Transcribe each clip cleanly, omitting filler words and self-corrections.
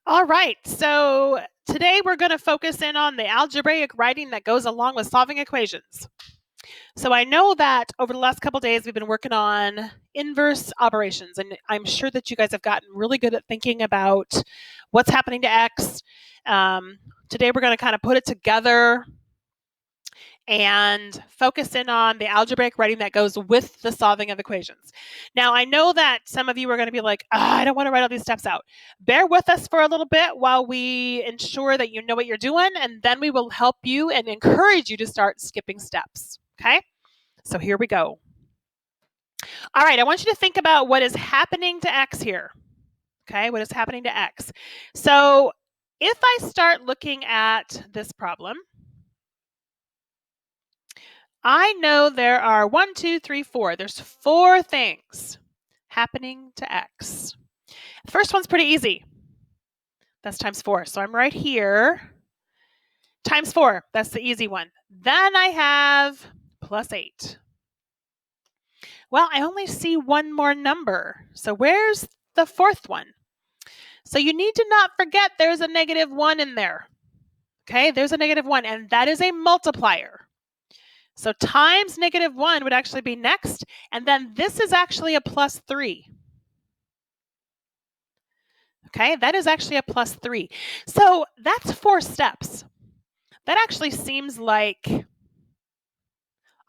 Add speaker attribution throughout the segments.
Speaker 1: All right, so today we're going to focus in on the algebraic writing that goes along with solving equations. So I know that over the last couple days we've been working on inverse operations, and I'm sure that you guys have gotten really good at thinking about what's happening to x. Today we're going to kind of put it together and focus in on the algebraic writing that goes with the solving of equations. Now, I know that some of you are going to be like, I don't want to write all these steps out. Bear with us for a little bit while we ensure that you know what you're doing, and then we will help you and encourage you to start skipping steps, okay? So here we go. All right, I want you to think about what is happening to x here, okay? What is happening to x? So if I start looking at this problem, I know there are 1, 2, 3, 4. There's 4 things happening to x. The first one's pretty easy. That's times 4. So I'm right here. Times 4. That's the easy one. Then I have plus 8. Well, I only see one more number. So where's the fourth one? So you need to not forget there's a negative 1 in there. Okay, there's a negative 1, and that is a multiplier. So times negative 1 would actually be next, and then this is actually a plus 3. Okay, that is actually a plus 3. So that's 4 steps. That actually seems like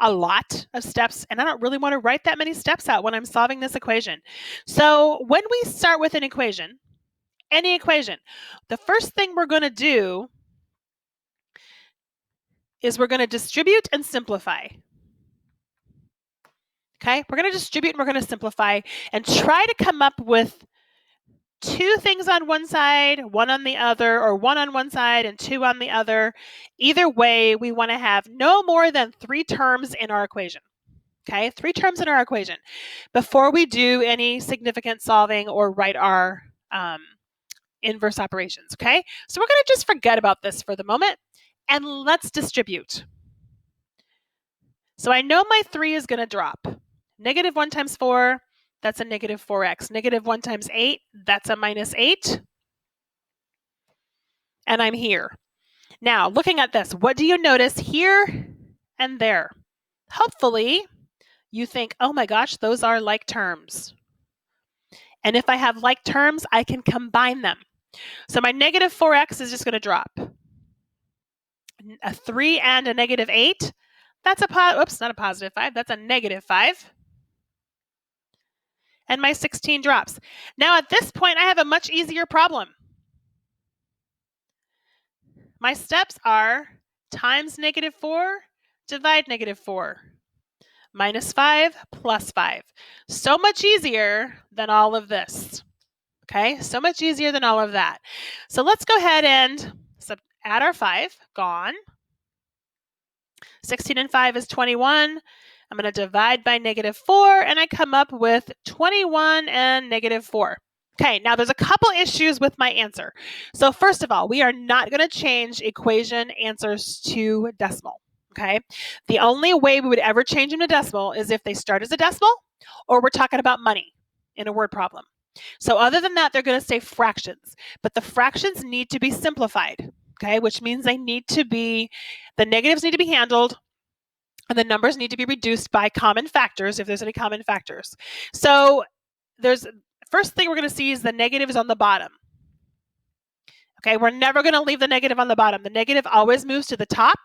Speaker 1: a lot of steps, and I don't really want to write that many steps out when I'm solving this equation. So when we start with an equation, any equation, the first thing we're going to do is we're going to distribute and simplify. Okay, we're going to distribute and we're going to simplify and try to come up with 2 things on one side, 1 on the other, or 1 on one side and 2 on the other. Either way, we want to have no more than 3 terms in our equation. Okay, 3 terms in our equation before we do any significant solving or write our inverse operations. Okay, so we're going to just forget about this for the moment and let's distribute. So I know my 3 is going to drop. Negative 1 times 4, that's a negative 4x. Negative 1 times 8, that's a minus 8. And I'm here. Now, looking at this, what do you notice here and there? Hopefully, you think, oh my gosh, those are like terms. And if I have like terms, I can combine them. So my negative 4x is just going to drop. A 3 and a negative 8, that's not a positive 5, that's a negative 5. And my 16 drops. Now at this point, I have a much easier problem. My steps are times negative 4, divide negative 4. Minus 5 plus 5. So much easier than all of this. Okay, so much easier than all of that. So let's go ahead and add our 5, gone. 16 and 5 is 21. I'm going to divide by negative 4, and I come up with 21 and negative 4. Okay, now there's a couple issues with my answer. So first of all, we are not going to change equation answers to decimal. Okay, the only way we would ever change them to decimal is if they start as a decimal or we're talking about money in a word problem. So other than that, they're going to stay fractions, but the fractions need to be simplified. Okay, which means the negatives need to be handled and the numbers need to be reduced by common factors if there's any common factors. So first thing we're going to see is the negative is on the bottom. Okay, we're never going to leave the negative on the bottom. The negative always moves to the top.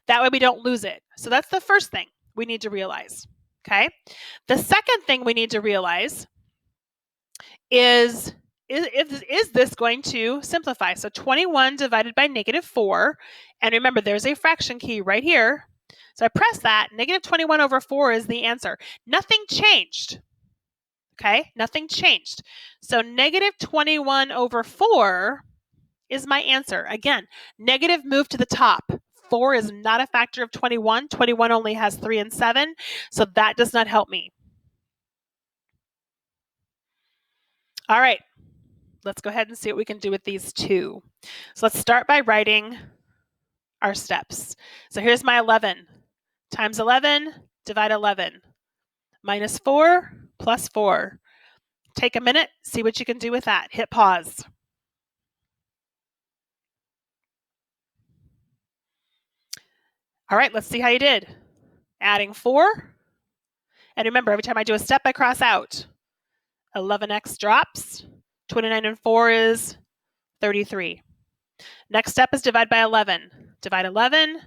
Speaker 1: That way we don't lose it. So that's the first thing we need to realize. Okay, the second thing we need to realize is this going to simplify? So 21 divided by negative 4, and remember there's a fraction key right here. So I press that, negative 21 over 4 is the answer. Nothing changed. Okay, nothing changed. So negative 21 over 4 is my answer. Again, negative moved to the top. 4 is not a factor of 21. 21 only has 3 and 7, so that does not help me. All right, let's go ahead and see what we can do with these 2. So let's start by writing our steps. So here's my 11. Times 11, divide 11. Minus 4 plus 4. Take a minute, see what you can do with that. Hit pause. All right, let's see how you did. Adding 4. And remember, every time I do a step, I cross out. 11x drops. 29 and 4 is 33. Next step is divide by 11. Divide 11,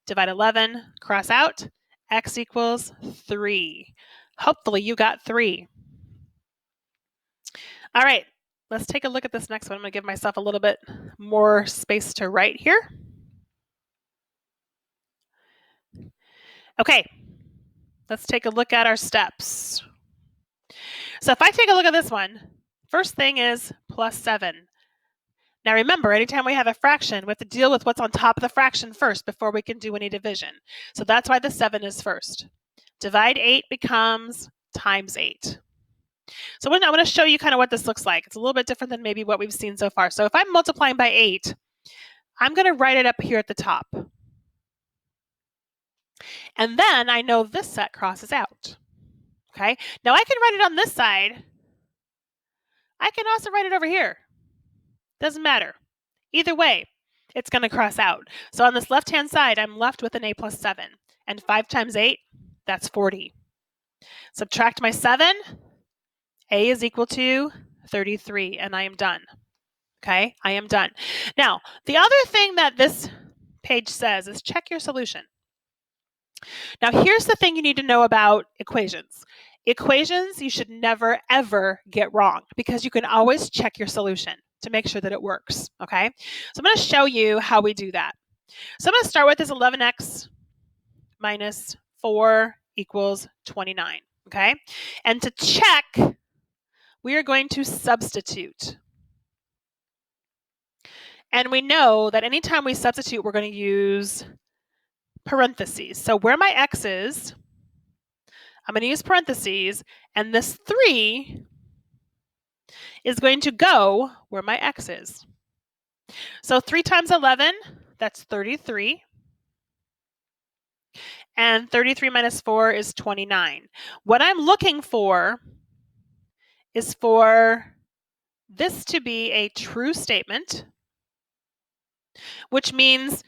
Speaker 1: divide 11, cross out. X equals 3. Hopefully you got 3. All right, let's take a look at this next one. I'm going to give myself a little bit more space to write here. Okay, let's take a look at our steps. So if I take a look at this one, first thing is plus 7. Now remember, anytime we have a fraction, we have to deal with what's on top of the fraction first before we can do any division. So that's why the 7 is first. Divide 8 becomes times 8. So I'm going to show you kind of what this looks like. It's a little bit different than maybe what we've seen so far. So if I'm multiplying by 8, I'm going to write it up here at the top. And then I know this set crosses out. Okay, now I can write it on this side. I can also write it over here. Doesn't matter. Either way, it's going to cross out. So on this left-hand side, I'm left with an a plus 7. And 5 times 8, that's 40. Subtract my 7. A is equal to 33, and I am done. Okay, I am done. Now, the other thing that this page says is check your solution. Now, here's the thing you need to know about equations. Equations you should never, ever get wrong because you can always check your solution to make sure that it works, okay? So I'm going to show you how we do that. So I'm going to start with this 11x minus 4 equals 29, okay? And to check, we are going to substitute. And we know that anytime we substitute, we're going to use parentheses. So where my x is, I'm going to use parentheses, and this 3 is going to go where my x is. So 3 times 11, that's 33. And 33 minus 4 is 29. What I'm looking for is for this to be a true statement, which means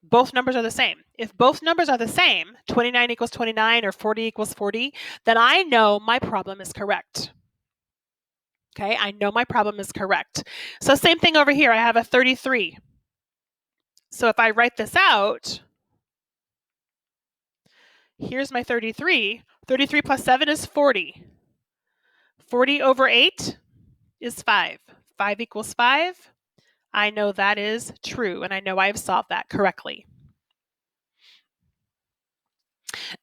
Speaker 1: both numbers are the same. If both numbers are the same, 29 equals 29 or 40 equals 40, then I know my problem is correct. Okay, I know my problem is correct. So same thing over here, I have a 33. So if I write this out, here's my 33. 33 plus 7 is 40. 40 over 8 is 5. 5 equals 5. I know that is true, and I know I've solved that correctly.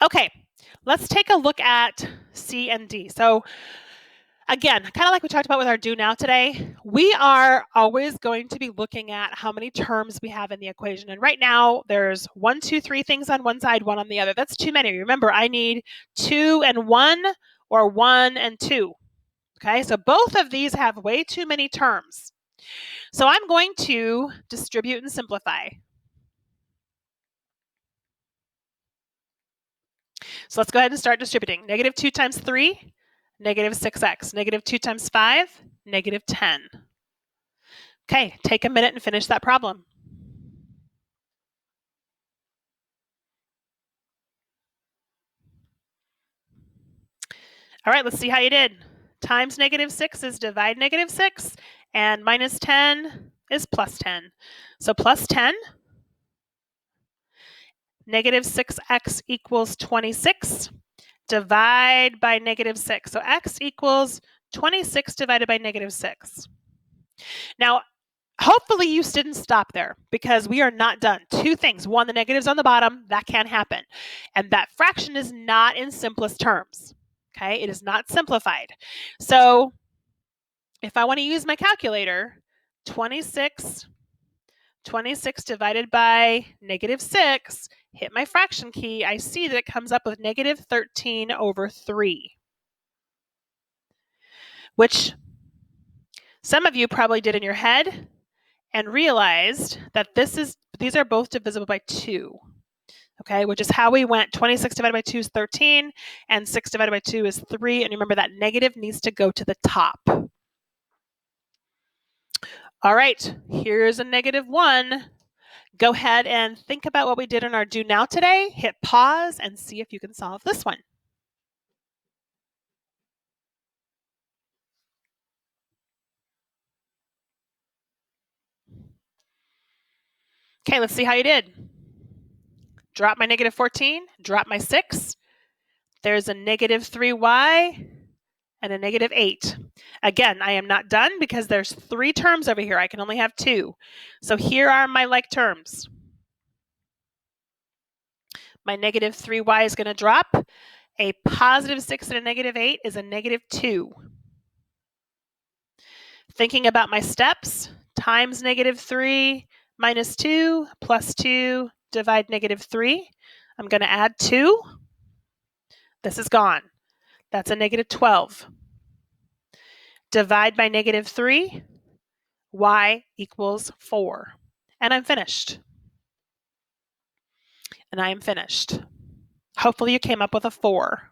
Speaker 1: Okay, let's take a look at C and D. So again, kind of like we talked about with our do now today, we are always going to be looking at how many terms we have in the equation. And right now, there's 1, 2, 3 things on one side, 1 on the other. That's too many. Remember, I need 2 and 1 or 1 and 2. Okay, so both of these have way too many terms. So I'm going to distribute and simplify. So let's go ahead and start distributing. Negative 2 times 3, negative 6x. Negative 2 times 5, negative 10. Okay, take a minute and finish that problem. All right, let's see how you did. Times negative 6 is divide negative 6, and minus 10 is plus 10. So plus 10, negative 6x equals 26. Divide by negative 6. So x equals 26 divided by negative 6. Now, hopefully you didn't stop there because we are not done. 2 things. 1, the negative's on the bottom. That can't happen. And that fraction is not in simplest terms. Okay, it is not simplified. So if I want to use my calculator, 26 divided by negative 6, hit my fraction key, I see that it comes up with negative 13 over 3, which some of you probably did in your head and realized that these are both divisible by 2. Okay, which is how we went. 26 divided by 2 is 13, and 6 divided by 2 is 3. And remember that negative needs to go to the top. All right, here's a negative 1. Go ahead and think about what we did in our Do Now today. Hit pause and see if you can solve this one. Okay, let's see how you did. Drop my negative 14, drop my 6. There's a negative 3y and a negative 8. Again, I am not done because there's 3 terms over here. I can only have 2. So here are my like terms. My negative 3y is going to drop. A positive 6 and a negative 8 is a negative 2. Thinking about my steps, times negative 3 minus 2 plus 2, divide negative 3. I'm going to add 2. This is gone. That's a negative 12. Divide by negative 3, y equals 4. And I'm finished. And I am finished. Hopefully you came up with a 4.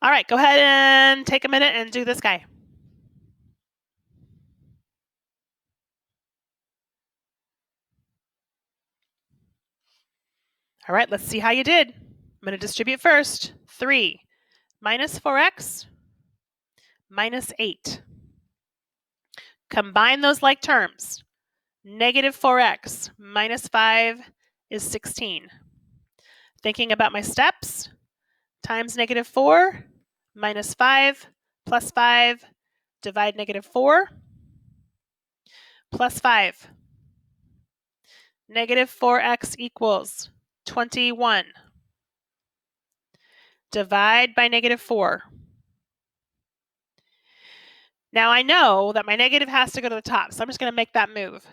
Speaker 1: All right, go ahead and take a minute and do this guy. All right, let's see how you did. I'm going to distribute first. 3 minus 4x minus 8. Combine those like terms. Negative 4x minus 5 is 16. Thinking about my steps, times negative 4 minus 5 plus 5, divide negative 4 plus 5. Negative 4x equals 21. Divide by negative 4. Now I know that my negative has to go to the top, so I'm just going to make that move.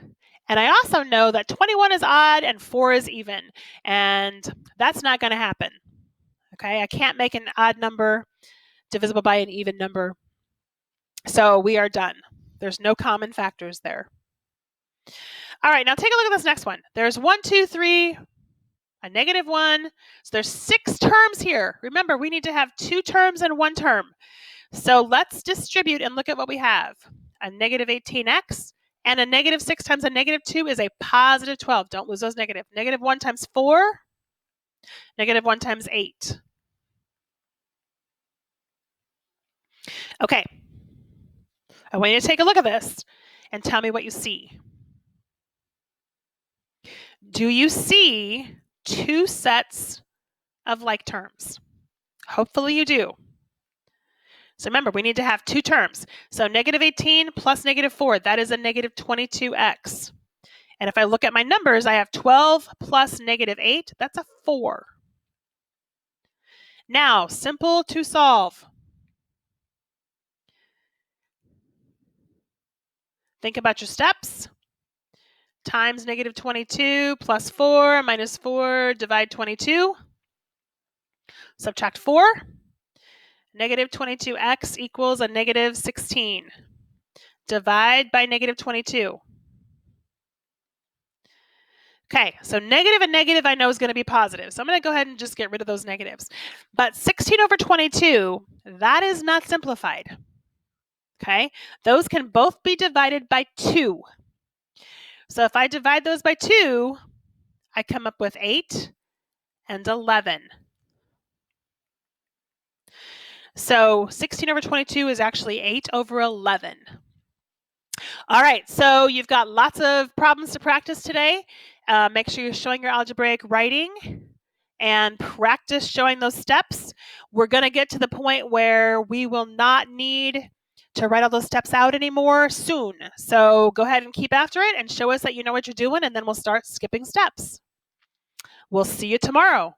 Speaker 1: And I also know that 21 is odd and 4 is even, and that's not going to happen. Okay, I can't make an odd number divisible by an even number. So we are done. There's no common factors there. All right, now take a look at this next one. There's 1, 2, 3, a negative 1. So there's 6 terms here. Remember, we need to have 2 terms and 1 term. So let's distribute and look at what we have. A negative 18x and a negative 6 times a negative 2 is a positive 12. Don't lose those negative. Negative 1 times 4, negative 1 times 8. Okay, I want you to take a look at this and tell me what you see. Do you see 2 sets of like terms? Hopefully you do. So remember, we need to have 2 terms. So negative 18 plus negative 4, that is a negative 22x. And if I look at my numbers, I have 12 plus negative 8, that's a 4. Now, simple to solve. Think about your steps. Times negative 22 plus 4 minus 4, divide 22. Subtract 4. Negative 22x equals a negative 16. Divide by negative 22. Okay, so negative and negative I know is going to be positive. So I'm going to go ahead and just get rid of those negatives. But 16 over 22, that is not simplified. Okay, those can both be divided by 2. So if I divide those by 2, I come up with 8 and 11. So 16 over 22 is actually 8 over 11. All right, so you've got lots of problems to practice today. Make sure you're showing your algebraic writing and practice showing those steps. We're going to get to the point where we will not need to write all those steps out anymore soon. So go ahead and keep after it and show us that you know what you're doing, and then we'll start skipping steps. We'll see you tomorrow.